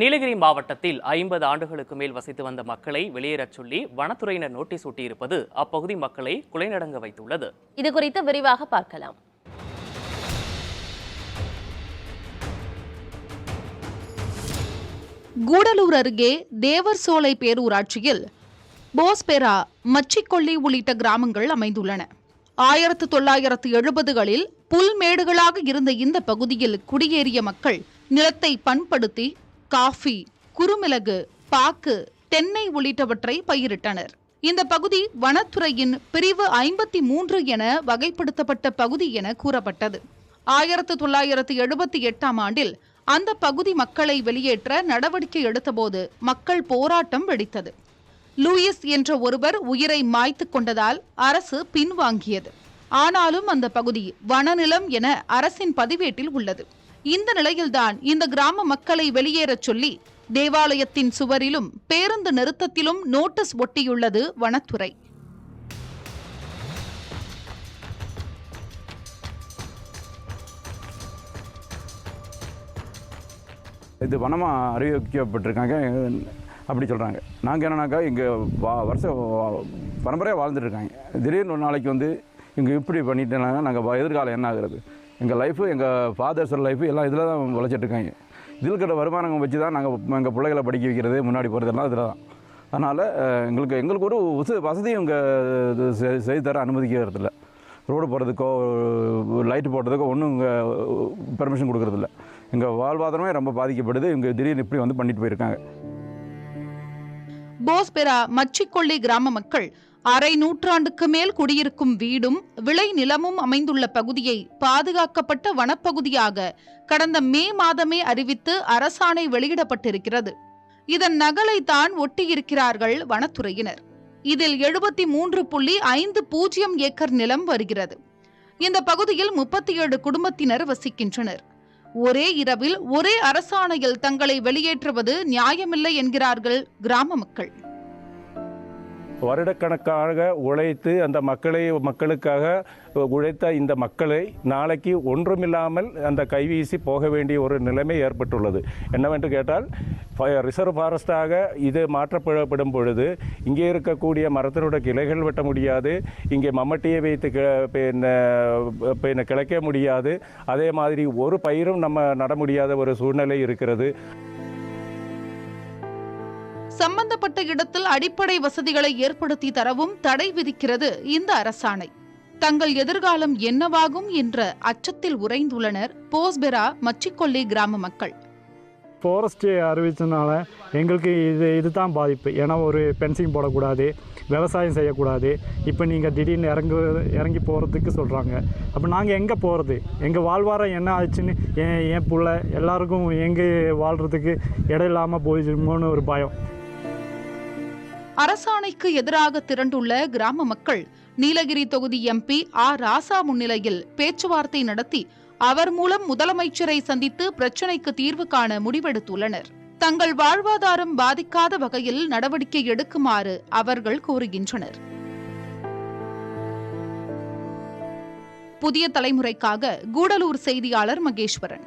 நீலகிரி மாவட்டத்தில் 50 ஆண்டுகளுக்கு மேல் வசித்து வந்த மக்களை வெளியேறச் சொல்லி வனத்துறையினர் நோட்டீஸ் ஒட்டியிருப்பது அப்பகுதி மக்களை குலைநடுங்க வைத்துள்ளது. இதுகுறித்து விரிவாக பார்க்கலாம். கூடலூர் அருகே தேவர்சோலை பேரூராட்சியில் போஸ்பெரா, மச்சிக்கொள்ளி உள்ளிட்ட கிராமங்கள் அமைந்துள்ளன. 1970களில் புல்மேடுகளாக இருந்த இந்த பகுதியில் குடியேறிய மக்கள் நிலத்தை பண்படுத்தி காஃபி, குறுமிளகு, பாக்கு, தென்னை உள்ளிட்டவற்றை பயிரிட்டனர். இந்த பகுதி வனத்துறையின் பிரிவு 53 என வகைப்படுத்தப்பட்ட பகுதி என கூறப்பட்டது. 1978ஆம் ஆண்டில் அந்த பகுதி மக்களை வெளியேற்ற நடவடிக்கை எடுத்தபோது மக்கள் போராட்டம் வெடித்தது. லூயிஸ் என்ற ஒருவர் உயிரை மாய்த்து கொண்டதால் அரசு பின்வாங்கியது. ஆனாலும் அந்த பகுதி வனநிலம் என அரசின் பதிவேட்டில் உள்ளது. இந்த நிலையில்தான் இந்த கிராம மக்களை வெளியேறச் சொல்லி தேவாலயத்தின் சுவரிலும் பேருந்து நிறுத்தத்திலும் நோட்டீஸ் ஒட்டியுள்ளது வனத்துறை. இது வனமாக அறிவிக்கப்பட்டிருக்காங்க அப்படி சொல்கிறாங்க. நாங்கள் என்னன்னாக்கா இங்கே வருஷம் பரம்பரையாக வாழ்ந்துட்டு இருக்காங்க. திடீர்னு ஒரு நாளைக்கு வந்து இங்கே இப்படி பண்ணிட்டேனாங்க, நாங்கள் எதிர்காலம் என்ன ஆகுறது? எங்கள் லைஃபு, எங்கள் ஃபாதர்ஸோட லைஃபு எல்லாம் இதில் தான் உழைச்சிட்ருக்காங்க. இதில் இருக்கிற வருமானங்கள் வச்சு தான் நாங்கள் எங்கள் பிள்ளைகளை படிக்க வைக்கிறது, முன்னாடி போகிறதெல்லாம் இதில் தான். அதனால் எங்களுக்கு ஒரு வசதி இங்கே செய்து தர அனுமதிக்கிறதில்ல. ரோடு போகிறதுக்கோ லைட்டு போடுறதுக்கோ ஒன்றும் இங்கே பெர்மிஷன் கொடுக்குறதில்ல. எங்கள் வாழ்வாதாரமே ரொம்ப பாதிக்கப்படுது. இங்கே திடீர்னு இப்படி வந்து பண்ணிட்டு போயிருக்காங்க. போஸ்பெரா, மச்சிக்கொள்ளி கிராம மக்கள் அரை நூற்றாண்டுக்கு மேல் குடியிருக்கும் வீடும் விளை நிலமும் அமைந்துள்ள பகுதியை பாதுகாக்கப்பட்ட வனப்பகுதியாக கடந்த மே மாதமே அறிவித்து அரசாணை வெளியிடப்பட்டிருக்கிறது. இதன் நகலை தான் ஒட்டியிருக்கிறார்கள் வனத்துறையினர். இதில் 73.50 ஏக்கர் நிலம் வருகிறது. இந்த பகுதியில் 37 குடும்பத்தினர் வசிக்கின்றனர். ஒரே இரவில் ஒரே அரசாணையில் தங்களை வெளியேற்றுவது நியாயமில்லை என்கிறார்கள் கிராம மக்கள். வருடக்கணக்காக உழைத்து அந்த மக்களுக்காக உழைத்த இந்த மக்களை நாளைக்கு ஒன்றுமில்லாமல் அந்த கைவீசி போக வேண்டிய ஒரு நிலைமை ஏற்பட்டுள்ளது. என்னவென்று கேட்டால், ரிசர்வ் ஃபாரஸ்டாக இது மாற்றப்படும் பொழுது இங்கே இருக்கக்கூடிய மரத்தினோட கிளைகள் வெட்ட முடியாது, இங்கே மம்மட்டியை வைத்து கிளைக்க முடியாது, அதே மாதிரி ஒரு பயிரும் நம்ம நட முடியாத ஒரு சூழ்நிலை இருக்கிறது. சம்பந்தப்பட்ட இடத்தில் அடிப்படை வசதிகளை ஏற்படுத்தி தரவும் தடை விதிக்கிறது இந்த அரசாணை. தங்கள் எதிர்காலம் என்னவாகும் என்ற அச்சத்தில் உறைந்துள்ளனர் போஸ்பெரா, மச்சிக்கொள்ளி கிராம மக்கள். ஃபாரஸ்ட் அறிவிச்சதுனால எங்களுக்கு இதுதான் பாதிப்பு. ஏன்னா ஒரு பென்சிங் போடக்கூடாது, விவசாயம் செய்யக்கூடாது. இப்போ நீங்கள் திடீர்னு இறங்கி போகிறதுக்கு சொல்கிறாங்க. அப்போ நாங்கள் எங்கே போகிறது? எங்கள் வாழ்வாரம் என்ன ஆச்சுன்னு என் பிள்ளை எல்லாருக்கும் எங்கே வாழ்கிறதுக்கு இடம் இல்லாமல் போயிடுமோன்னு ஒரு பயம். அரசாணைக்கு எதிராக திரண்டுள்ள கிராம மக்கள் நீலகிரி தொகுதி MP ராசா முன்னிலையில் பேச்சுவார்த்தை நடத்தி அவர் மூலம் முதலமைச்சரை சந்தித்து பிரச்சினைக்கு தீர்வு காண முடிவெடுத்துள்ளனர். தங்கள் வாழ்வாதாரம் பாதிக்காத வகையில் நடவடிக்கை எடுக்குமாறு அவர்கள் கோருகின்றனர். புதிய தலைமுறைக்காக கூடலூர் செய்தியாளர் மகேஸ்வரன்.